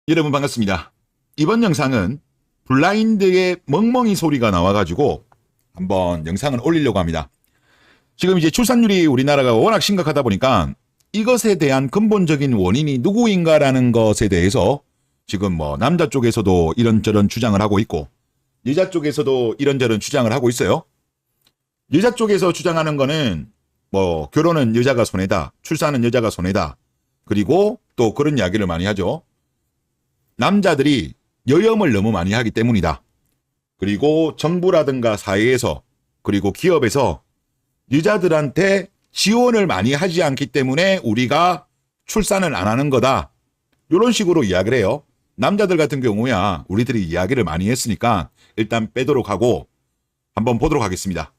여러분 반갑습니다. 이번 영상은 블라인드의 멍멍이 소리가 나와가지고 한번 영상을 올리려고 합니다. 지금 이제 출산율이 우리나라가 워낙 심각하다 보니까 이것에 대한 근본적인 원인이 누구인가라는 것에 대해서 지금 뭐 남자 쪽에서도 이런저런 주장을 하고 있고 여자 쪽에서도 이런저런 주장을 하고 있어요. 여자 쪽에서 주장하는 거는 뭐 결혼은 여자가 손해다, 출산은 여자가 손해다, 그리고 또 그런 이야기를 많이 하죠. 남자들이 여염을 너무 많이 하기 때문이다. 그리고 정부라든가 사회에서 그리고 기업에서 여자들한테 지원을 많이 하지 않기 때문에 우리가 출산을 안 하는 거다. 이런 식으로 이야기를 해요. 남자들 같은 경우야 우리들이 이야기를 많이 했으니까 일단 빼도록 하고 한번 보도록 하겠습니다.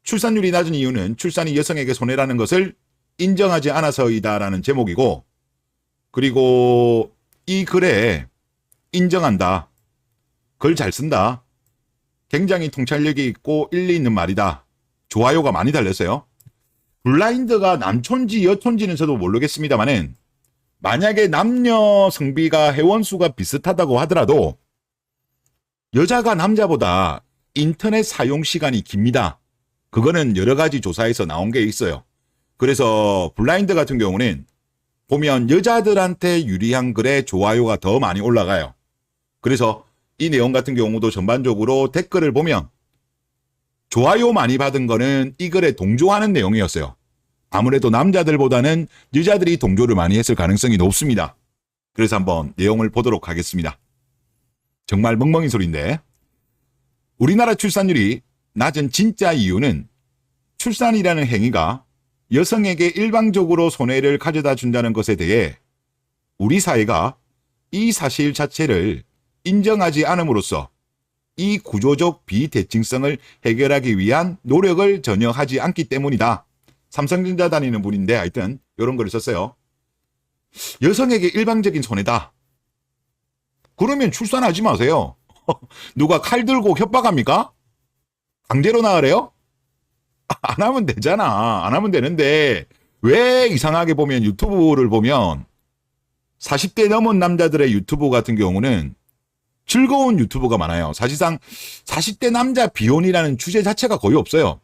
출산율이 낮은 이유는 출산이 여성에게 손해라는 것을 인정하지 않아서이다라는 제목이고, 그리고 이 글에 인정한다, 글 잘 쓴다, 굉장히 통찰력이 있고 일리 있는 말이다, 좋아요가 많이 달렸어요. 블라인드가 남촌지 여촌지는 저도 모르겠습니다만은 만약에 남녀 성비가 회원수가 비슷하다고 하더라도 여자가 남자보다 인터넷 사용 시간이 깁니다. 그거는 여러 가지 조사에서 나온 게 있어요. 그래서 블라인드 같은 경우는 보면 여자들한테 유리한 글에 좋아요가 더 많이 올라가요. 그래서 이 내용 같은 경우도 전반적으로 댓글을 보면 좋아요 많이 받은 거는 이 글에 동조하는 내용이었어요. 아무래도 남자들보다는 여자들이 동조를 많이 했을 가능성이 높습니다. 그래서 한번 내용을 보도록 하겠습니다. 정말 멍멍이 소리인데, 우리나라 출산율이 낮은 진짜 이유는 출산이라는 행위가 여성에게 일방적으로 손해를 가져다 준다는 것에 대해 우리 사회가 이 사실 자체를 인정하지 않음으로써 이 구조적 비대칭성을 해결하기 위한 노력을 전혀 하지 않기 때문이다. 삼성전자 다니는 분인데 하여튼 이런 글을 썼어요. 여성에게 일방적인 손해다. 그러면 출산하지 마세요. 누가 칼 들고 협박합니까? 강제로 나으래요? 안 하면 되잖아. 안 하면 되는데 왜 이상하게 보면 유튜브를 보면 40대 넘은 남자들의 유튜브 같은 경우는 즐거운 유튜브가 많아요. 사실상 40대 남자 비혼이라는 주제 자체가 거의 없어요.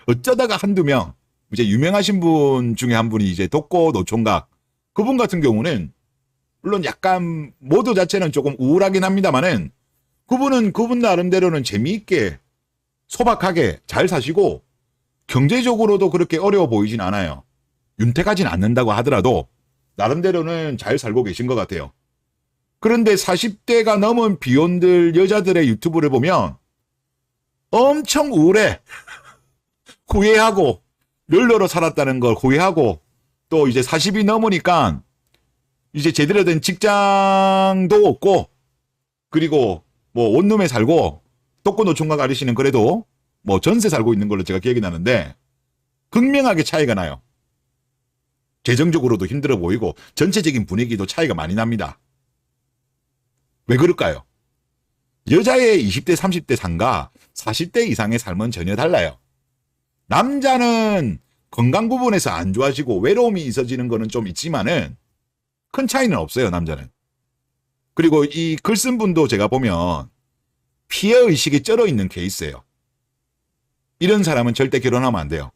어쩌다가 한두 명, 이제 유명하신 분 중에 한 분이 이제 독고 노총각, 그분 같은 경우는 물론 약간 모드 자체는 조금 우울하긴 합니다만은 그분은 그분 나름대로는 재미있게 소박하게 잘 사시고 경제적으로도 그렇게 어려워 보이진 않아요. 윤택하진 않는다고 하더라도 나름대로는 잘 살고 계신 것 같아요. 그런데 40대가 넘은 비혼들 여자들의 유튜브를 보면 엄청 우울해. 후회하고 널널로 살았다는 걸 후회하고, 또 이제 40이 넘으니까 이제 제대로 된 직장도 없고, 그리고 뭐 원룸에 살고, 독거노총각 아저씨는 그래도 뭐 전세 살고 있는 걸로 제가 기억이 나는데 극명하게 차이가 나요. 재정적으로도 힘들어 보이고 전체적인 분위기도 차이가 많이 납니다. 왜 그럴까요? 여자의 20대 30대 삶과 40대 이상의 삶은 전혀 달라요. 남자는 건강 부분에서 안 좋아지고 외로움이 있어지는 거는 좀 있지만은 큰 차이는 없어요, 남자는. 그리고 이 글 쓴 분도 제가 보면 피해의식이 쩔어 있는 케이스예요. 이런 사람은 절대 결혼하면 안 돼요.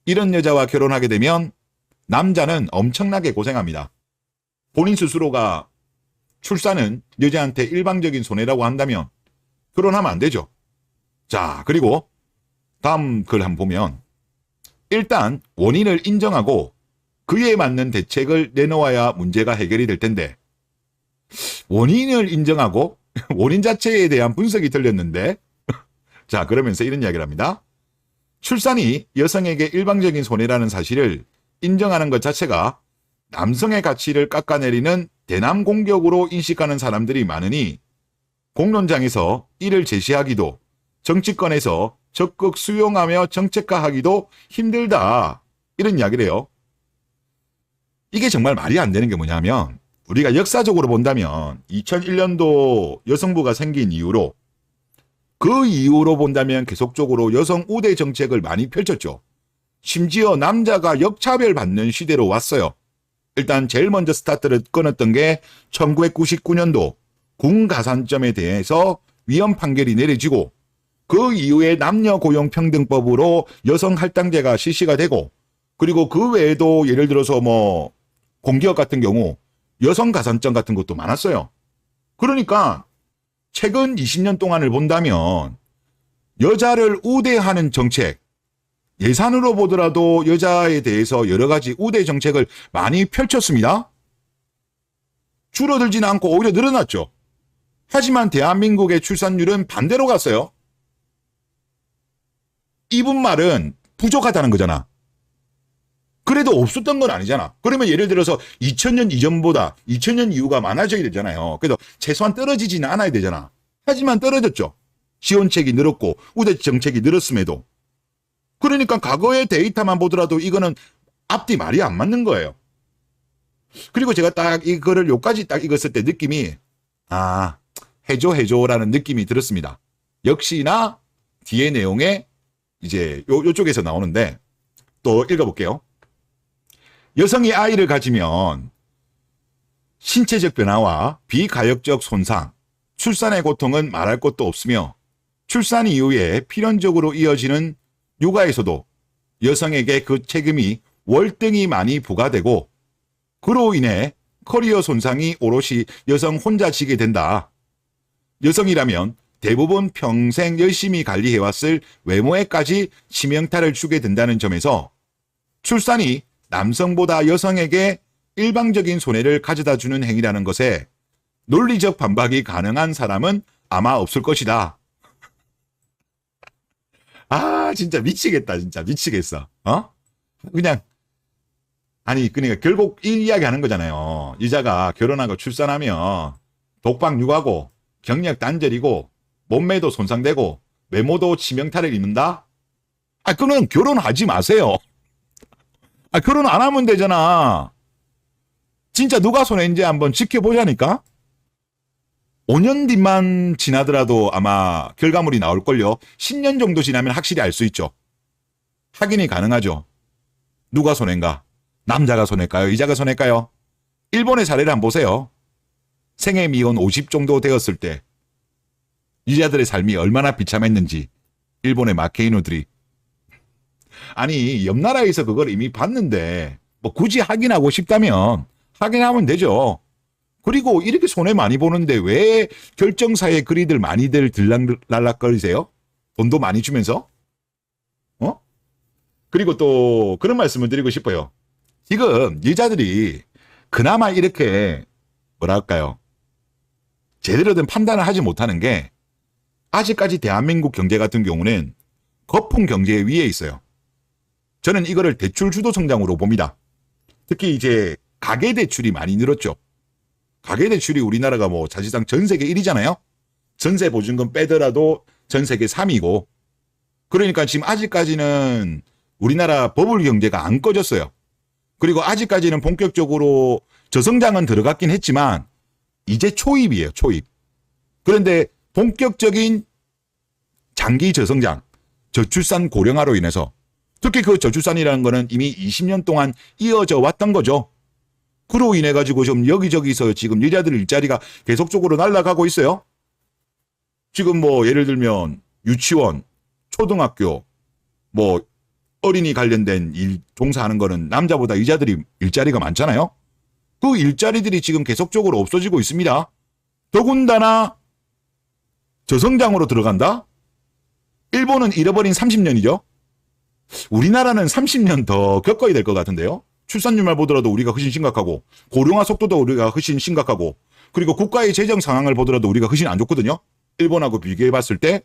이런 여자와 결혼하게 되면 남자는 엄청나게 고생합니다. 본인 스스로가 출산은 여자한테 일방적인 손해라고 한다면 결혼하면 안 되죠. 자, 그리고 다음 글 한번 보면 일단 원인을 인정하고 그에 맞는 대책을 내놓아야 문제가 해결이 될 텐데, 원인을 인정하고 원인 자체에 대한 분석이 틀렸는데 자, 그러면서 이런 이야기를 합니다. 출산이 여성에게 일방적인 손해라는 사실을 인정하는 것 자체가 남성의 가치를 깎아내리는 대남 공격으로 인식하는 사람들이 많으니 공론장에서 이를 제시하기도 정치권에서 적극 수용하며 정책화하기도 힘들다. 이런 이야기를 해요. 이게 정말 말이 안 되는 게 뭐냐면, 우리가 역사적으로 본다면 2001년도 여성부가 생긴 이후로, 그 이후로 본다면 계속적으로 여성 우대 정책을 많이 펼쳤죠. 심지어 남자가 역차별 받는 시대로 왔어요. 일단 제일 먼저 스타트를 끊었던 게 1999년도 군가산점에 대해서 위헌 판결이 내려지고 그 이후에 남녀고용평등법으로 여성할당제가 실시가 되고 그리고 그 외에도 예를 들어서 뭐 공기업 같은 경우 여성가산점 같은 것도 많았어요. 그러니까 최근 20년 동안을 본다면 여자를 우대하는 정책, 예산으로 보더라도 여자에 대해서 여러 가지 우대 정책을 많이 펼쳤습니다. 줄어들지는 않고 오히려 늘어났죠. 하지만 대한민국의 출산율은 반대로 갔어요. 이분 말은 부족하다는 거잖아. 그래도 없었던 건 아니잖아. 그러면 예를 들어서 2000년 이전보다 2000년 이후가 많아져야 되잖아요. 그래도 최소한 떨어지지는 않아야 되잖아. 하지만 떨어졌죠. 지원책이 늘었고 우대 정책이 늘었음에도. 그러니까 과거의 데이터만 보더라도 이거는 앞뒤 말이 안 맞는 거예요. 그리고 제가 딱 이거를 요까지 딱 읽었을 때 느낌이 해줘라는 느낌이 들었습니다. 역시나 뒤에 내용에 이제 요쪽에서 나오는데 또 읽어볼게요. 여성이 아이를 가지면 신체적 변화와 비가역적 손상, 출산의 고통은 말할 것도 없으며 출산 이후에 필연적으로 이어지는 육아에서도 여성에게 그 책임이 월등히 많이 부과되고 그로 인해 커리어 손상이 오롯이 여성 혼자 지게 된다. 여성이라면 대부분 평생 열심히 관리해왔을 외모에까지 치명타를 주게 된다는 점에서 출산이 남성보다 여성에게 일방적인 손해를 가져다주는 행위라는 것에 논리적 반박이 가능한 사람은 아마 없을 것이다. 진짜 미치겠다. 진짜 미치겠어. 그냥 그러니까 결국 이 이야기 하는 거잖아요. 여자가 결혼하고 출산하면 독박 육아고 경력 단절이고 몸매도 손상되고 외모도 치명타를 입는다? 그건 결혼하지 마세요. 결혼 안 하면 되잖아. 진짜 누가 손해인지 한번 지켜보자니까. 5년 뒤만 지나더라도 아마 결과물이 나올걸요. 10년 정도 지나면 확실히 알 수 있죠. 확인이 가능하죠. 누가 손해인가? 남자가 손해일까요? 여자가 손해일까요? 일본의 사례를 한번 보세요. 생애 미혼 50 정도 되었을 때 여자들의 삶이 얼마나 비참했는지 일본의 마케이노들이 옆 나라에서 그걸 이미 봤는데 뭐 굳이 확인하고 싶다면 확인하면 되죠. 그리고 이렇게 손해 많이 보는데 왜 결정사에 그리들 많이들 들락날락거리세요? 돈도 많이 주면서? 그리고 또 그런 말씀을 드리고 싶어요. 지금 여자들이 그나마 이렇게 뭐랄까요? 제대로 된 판단을 하지 못하는 게 아직까지 대한민국 경제 같은 경우는 거품 경제에 위에 있어요. 저는 이거를 대출 주도 성장으로 봅니다. 특히 이제 가계 대출이 많이 늘었죠. 가계 대출이 우리나라가 뭐 사실상 전 세계 1위잖아요. 전세 보증금 빼더라도 전 세계 3위고. 그러니까 지금 아직까지는 우리나라 버블 경제가 안 꺼졌어요. 그리고 아직까지는 본격적으로 저성장은 들어갔긴 했지만 이제 초입이에요. 초입. 그런데 본격적인 장기 저성장, 저출산 고령화로 인해서 특히 그 저출산이라는 거는 이미 20년 동안 이어져 왔던 거죠. 그로 인해 가지고 좀 여기저기서 지금 여자들 일자리가 계속적으로 날아가고 있어요. 지금 뭐 예를 들면 유치원, 초등학교, 뭐 어린이 관련된 일 종사하는 거는 남자보다 여자들이 일자리가 많잖아요. 그 일자리들이 지금 계속적으로 없어지고 있습니다. 더군다나 저성장으로 들어간다? 일본은 잃어버린 30년이죠. 우리나라는 30년 더 겪어야 될 것 같은데요. 출산율만 보더라도 우리가 훨씬 심각하고 고령화 속도도 우리가 훨씬 심각하고 그리고 국가의 재정 상황을 보더라도 우리가 훨씬 안 좋거든요. 일본하고 비교해 봤을 때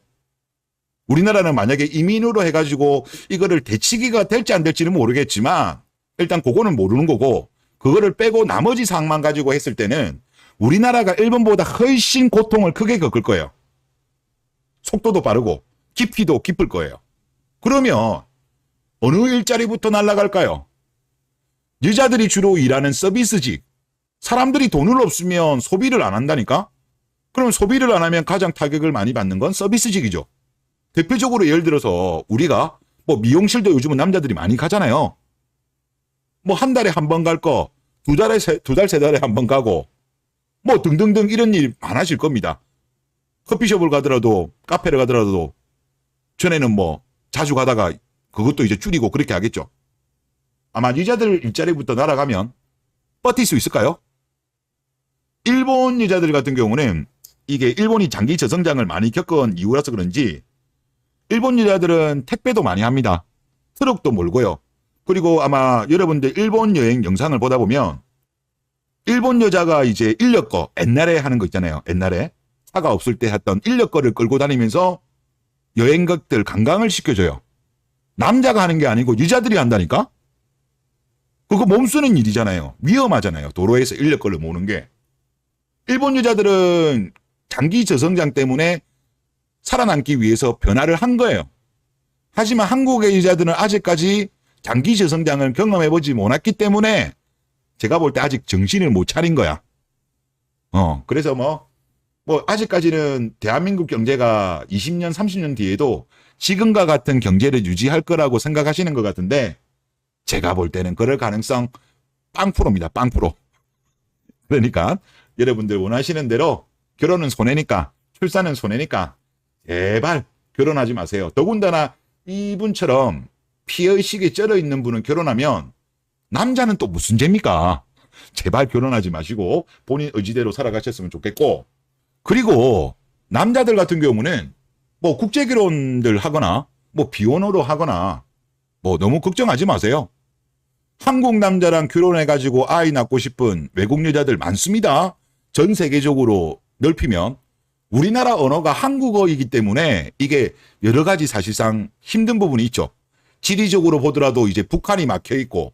우리나라는 만약에 이민으로 해가지고 이거를 대치기가 될지 안 될지는 모르겠지만 일단 그거는 모르는 거고 그거를 빼고 나머지 상황만 가지고 했을 때는 우리나라가 일본보다 훨씬 고통을 크게 겪을 거예요. 속도도 빠르고 깊이도 깊을 거예요. 그러면 어느 일자리부터 날아갈까요? 여자들이 주로 일하는 서비스직. 사람들이 돈을 없으면 소비를 안 한다니까? 그럼 소비를 안 하면 가장 타격을 많이 받는 건 서비스직이죠. 대표적으로 예를 들어서 우리가 뭐 미용실도 요즘은 남자들이 많이 가잖아요. 뭐 한 달에 한 번 갈 거 두 달, 세 달에 한 번 가고, 뭐 등등등 이런 일 많아질 겁니다. 커피숍을 가더라도, 카페를 가더라도, 전에는 뭐 자주 가다가 그것도 이제 줄이고 그렇게 하겠죠. 아마 여자들 일자리부터 날아가면 버틸 수 있을까요? 일본 여자들 같은 경우는 이게 일본이 장기 저성장을 많이 겪은 이유라서 그런지 일본 여자들은 택배도 많이 합니다. 트럭도 몰고요. 그리고 아마 여러분들 일본 여행 영상을 보다 보면 일본 여자가 이제 인력거 옛날에 하는 거 있잖아요. 옛날에 차가 없을 때 했던 인력거를 끌고 다니면서 여행객들 관광을 시켜줘요. 남자가 하는 게 아니고 여자들이 한다니까? 그거 몸 쓰는 일이잖아요. 위험하잖아요. 도로에서 인력거를 모으는 게. 일본 여자들은 장기 저성장 때문에 살아남기 위해서 변화를 한 거예요. 하지만 한국의 여자들은 아직까지 장기 저성장을 경험해보지 못했기 때문에 제가 볼 때 아직 정신을 못 차린 거야. 그래서 뭐 아직까지는 대한민국 경제가 20년, 30년 뒤에도 지금과 같은 경제를 유지할 거라고 생각하시는 것 같은데 제가 볼 때는 그럴 가능성 빵프로입니다. 빵프로. 그러니까 여러분들 원하시는 대로 결혼은 손해니까 출산은 손해니까 제발 결혼하지 마세요. 더군다나 이분처럼 피해의식에 쩔어 있는 분은 결혼하면 남자는 또 무슨 죄입니까? 제발 결혼하지 마시고 본인 의지대로 살아가셨으면 좋겠고 그리고 남자들 같은 경우는 뭐 국제결혼들 하거나 뭐 비혼으로 하거나 뭐 너무 걱정하지 마세요. 한국 남자랑 결혼해가지고 아이 낳고 싶은 외국 여자들 많습니다. 전 세계적으로 넓히면 우리나라 언어가 한국어이기 때문에 이게 여러 가지 사실상 힘든 부분이 있죠. 지리적으로 보더라도 이제 북한이 막혀 있고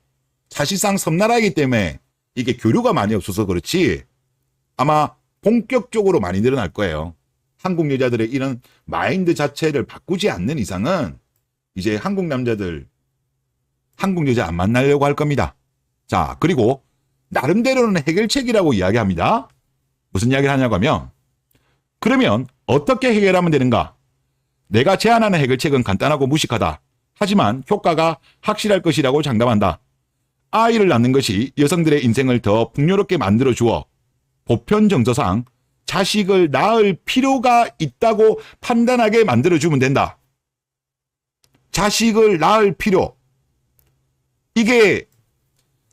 사실상 섬나라이기 때문에 이게 교류가 많이 없어서 그렇지 아마 본격적으로 많이 늘어날 거예요. 한국 여자들의 이런 마인드 자체를 바꾸지 않는 이상은 이제 한국 남자들 한국 여자 안 만나려고 할 겁니다. 자, 그리고 나름대로는 해결책이라고 이야기합니다. 무슨 이야기를 하냐고 하면 그러면 어떻게 해결하면 되는가? 내가 제안하는 해결책은 간단하고 무식하다. 하지만 효과가 확실할 것이라고 장담한다. 아이를 낳는 것이 여성들의 인생을 더 풍요롭게 만들어 주어 보편 정서상 자식을 낳을 필요가 있다고 판단하게 만들어 주면 된다. 자식을 낳을 필요. 이게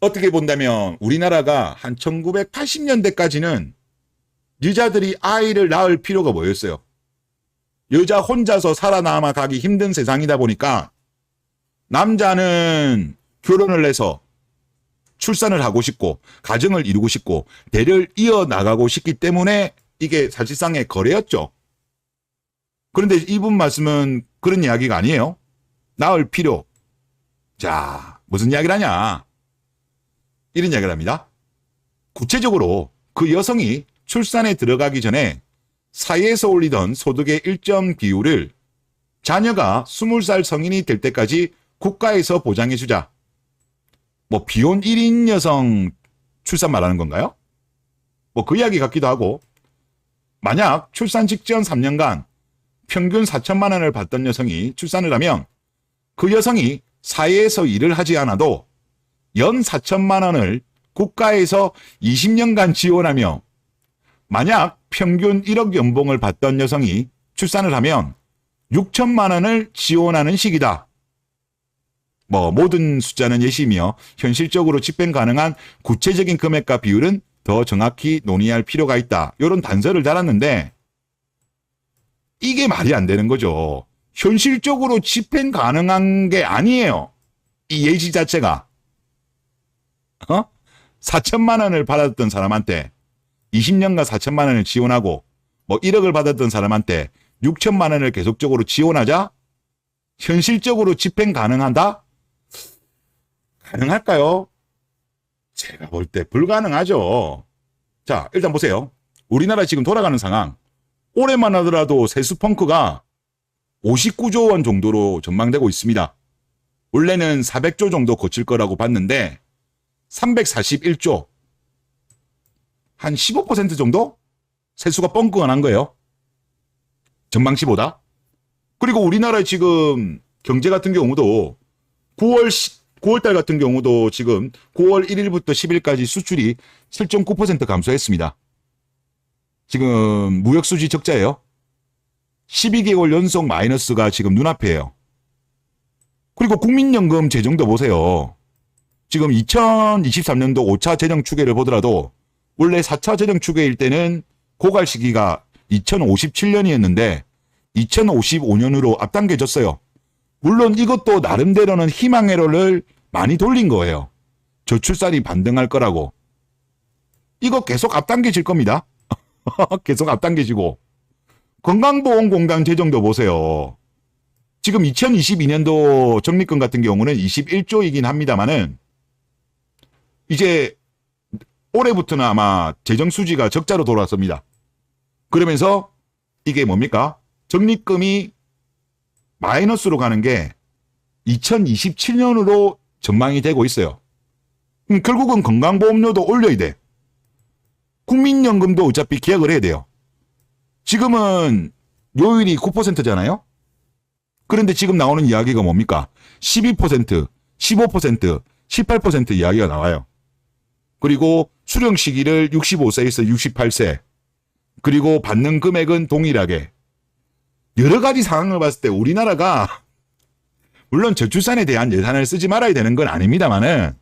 어떻게 본다면 우리나라가 한 1980년대까지는 여자들이 아이를 낳을 필요가 뭐였어요? 여자 혼자서 살아남아 가기 힘든 세상이다 보니까 남자는 결혼을 해서 출산을 하고 싶고 가정을 이루고 싶고 대를 이어나가고 싶기 때문에 이게 사실상의 거래였죠. 그런데 이분 말씀은 그런 이야기가 아니에요. 낳을 필요. 자, 무슨 이야기를 하냐. 이런 이야기를 합니다. 구체적으로 그 여성이 출산에 들어가기 전에 사회에서 올리던 소득의 일정 비율을 자녀가 20살 성인이 될 때까지 국가에서 보장해 주자. 뭐 비혼 1인 여성 출산 말하는 건가요? 뭐 그 이야기 같기도 하고 만약 출산 직전 3년간 평균 4천만 원을 받던 여성이 출산을 하면 그 여성이 사회에서 일을 하지 않아도 연 4천만 원을 국가에서 20년간 지원하며 만약 평균 1억 연봉을 받던 여성이 출산을 하면 6천만 원을 지원하는 식이다. 뭐 모든 숫자는 예시며 현실적으로 집행 가능한 구체적인 금액과 비율은 더 정확히 논의할 필요가 있다. 이런 단서를 달았는데 이게 말이 안 되는 거죠. 현실적으로 집행 가능한 게 아니에요. 이 예시 자체가. 4천만 원을 받았던 사람한테 20년간 4천만 원을 지원하고 뭐 1억을 받았던 사람한테 6천만 원을 계속적으로 지원하자? 현실적으로 집행 가능하다? 가능할까요? 제가 볼 때 불가능하죠. 자, 일단 보세요. 우리나라 지금 돌아가는 상황. 올해만 하더라도 세수 펑크가 59조 원 정도로 전망되고 있습니다. 원래는 400조 정도 거칠 거라고 봤는데 341조. 한 15% 정도? 세수가 뻥크가 난 거예요. 전망치보다. 그리고 우리나라 지금 경제 같은 경우도 9월 9월달 같은 경우도 지금 9월 1일부터 10일까지 수출이 7.9% 감소했습니다. 지금 무역수지 적자예요. 12개월 연속 마이너스가 지금 눈앞이에요. 그리고 국민연금 재정도 보세요. 지금 2023년도 5차 재정 추계를 보더라도 원래 4차 재정 추계일 때는 고갈 시기가 2057년이었는데 2055년으로 앞당겨졌어요. 물론 이것도 나름대로는 희망회로를 많이 돌린 거예요. 저출산이 반등할 거라고. 이거 계속 앞당겨질 겁니다. 계속 앞당겨지고. 건강보험공단 재정도 보세요. 지금 2022년도 적립금 같은 경우는 21조이긴 합니다만은 이제 올해부터는 아마 재정 수지가 적자로 돌아섭니다. 그러면서 이게 뭡니까? 적립금이 마이너스로 가는 게 2027년으로 전망이 되고 있어요. 결국은 건강보험료도 올려야 돼. 국민연금도 어차피 계약을 해야 돼요. 지금은 요율이 9%잖아요. 그런데 지금 나오는 이야기가 뭡니까? 12%, 15%, 18% 이야기가 나와요. 그리고 수령 시기를 65세에서 68세. 그리고 받는 금액은 동일하게. 여러 가지 상황을 봤을 때 우리나라가 물론 저출산에 대한 예산을 쓰지 말아야 되는 건 아닙니다만은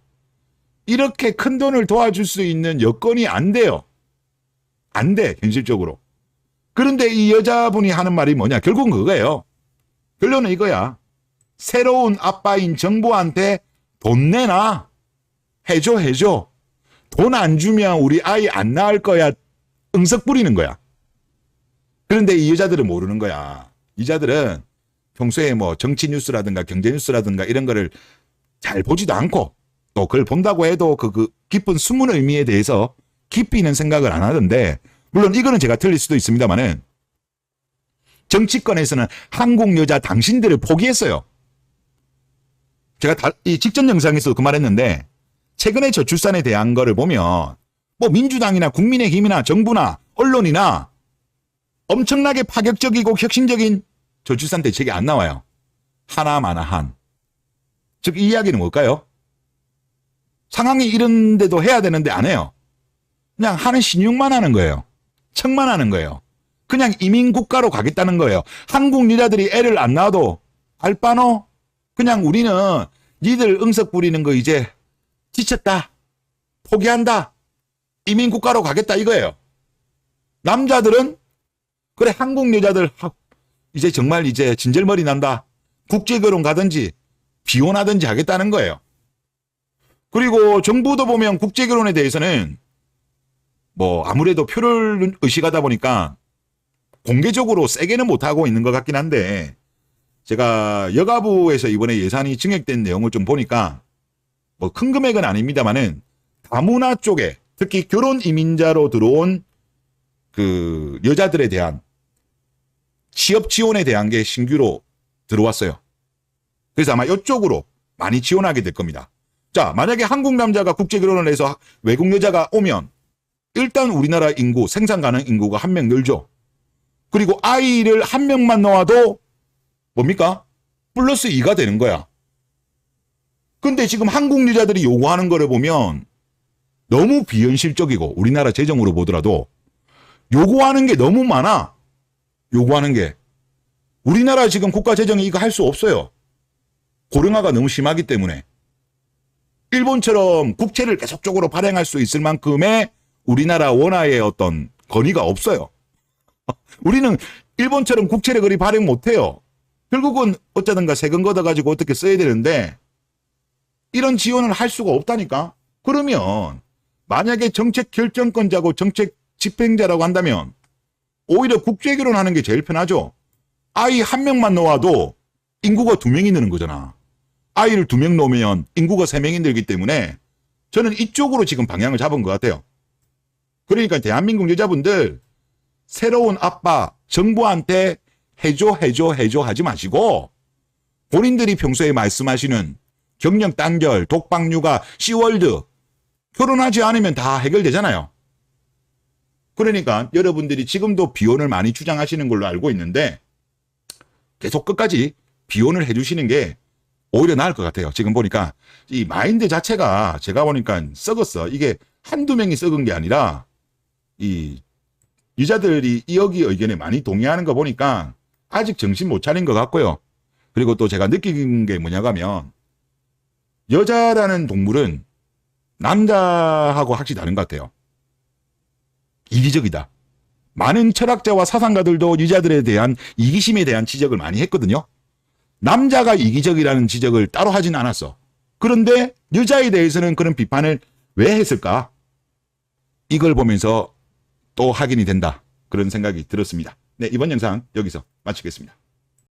이렇게 큰 돈을 도와줄 수 있는 여건이 안 돼요. 안 돼, 현실적으로. 그런데 이 여자분이 하는 말이 뭐냐? 결국은 그거예요. 결론은 이거야. 새로운 아빠인 정부한테 돈 내놔. 해줘. 돈 안 주면 우리 아이 안 낳을 거야. 응석 부리는 거야. 그런데 이 여자들은 모르는 거야. 이자들은 평소에 뭐 정치 뉴스라든가 경제 뉴스라든가 이런 거를 잘 보지도 않고 또 그걸 본다고 해도 그 깊은 숨은 의미에 대해서 깊이 있는 생각을 안 하던데, 물론 이거는 제가 틀릴 수도 있습니다만은 정치권에서는 한국 여자 당신들을 포기했어요. 제가 이 직전 영상에서도 그 말했는데 최근에 저출산에 대한 거를 보면 뭐 민주당이나 국민의힘이나 정부나 언론이나 엄청나게 파격적이고 혁신적인 저출산 대책이 안 나와요. 하나마나 한. 즉 이 이야기는 뭘까요? 상황이 이런데도 해야 되는데 안 해요. 그냥 하는 신용만 하는 거예요. 척만 하는 거예요. 그냥 이민국가로 가겠다는 거예요. 한국 여자들이 애를 안 낳아도 알바노? 그냥 우리는 니들 응석 부리는 거 이제 지쳤다. 포기한다. 이민국가로 가겠다 이거예요. 남자들은 그래 한국 여자들 이제 정말 이제 진절머리 난다. 국제결혼 가든지 비혼하든지 하겠다는 거예요. 그리고 정부도 보면 국제결혼에 대해서는 뭐 아무래도 표를 의식하다 보니까 공개적으로 세게는 못하고 있는 것 같긴 한데, 제가 여가부에서 이번에 예산이 증액된 내용을 좀 보니까 뭐 큰 금액은 아닙니다만은 다문화 쪽에 특히 결혼 이민자로 들어온 그 여자들에 대한 취업 지원에 대한 게 신규로 들어왔어요. 그래서 아마 이쪽으로 많이 지원하게 될 겁니다. 자, 만약에 한국 남자가 국제 결혼을 해서 외국 여자가 오면 일단 우리나라 인구, 생산 가능 인구가 한 명 늘죠. 그리고 아이를 한 명만 낳아도 뭡니까? 플러스 2가 되는 거야. 근데 지금 한국 여자들이 요구하는 거를 보면 너무 비현실적이고, 우리나라 재정으로 보더라도 요구하는 게 너무 많아. 요구하는 게. 우리나라 지금 국가 재정이 이거 할 수 없어요. 고령화가 너무 심하기 때문에. 일본처럼 국채를 계속적으로 발행할 수 있을 만큼의 우리나라 원화의 어떤 권위가 없어요. 우리는 일본처럼 국채를 그리 발행 못해요. 결국은 어쩌든가 세금 걷어가지고 어떻게 써야 되는데 이런 지원을 할 수가 없다니까. 그러면 만약에 정책 결정권자고 정책 집행자라고 한다면 오히려 국제결혼하는 게 제일 편하죠. 아이 한 명만 놓아도 인구가 2명이 느는 거잖아. 아이를 2명 놓으면 인구가 3명이 늘기 때문에 저는 이쪽으로 지금 방향을 잡은 것 같아요. 그러니까 대한민국 여자분들 새로운 아빠 정부한테 해줘 하지 마시고 본인들이 평소에 말씀하시는 경력 단결, 독박 육아, 시월드 결혼하지 않으면 다 해결되잖아요. 그러니까 여러분들이 지금도 비혼을 많이 주장하시는 걸로 알고 있는데 계속 끝까지 비혼을 해주시는 게 오히려 나을 것 같아요. 지금 보니까 이 마인드 자체가 제가 보니까 썩었어. 이게 한두 명이 썩은 게 아니라 이 유자들이 여기 의견에 많이 동의하는 거 보니까 아직 정신 못 차린 것 같고요. 그리고 또 제가 느낀 게 뭐냐고 하면 여자라는 동물은 남자하고 확실히 다른 것 같아요. 이기적이다. 많은 철학자와 사상가들도 유자들에 대한 이기심에 대한 지적을 많이 했거든요. 남자가 이기적이라는 지적을 따로 하진 않았어. 그런데 여자에 대해서는 그런 비판을 왜 했을까? 이걸 보면서 또 확인이 된다. 그런 생각이 들었습니다. 네, 이번 영상 여기서 마치겠습니다.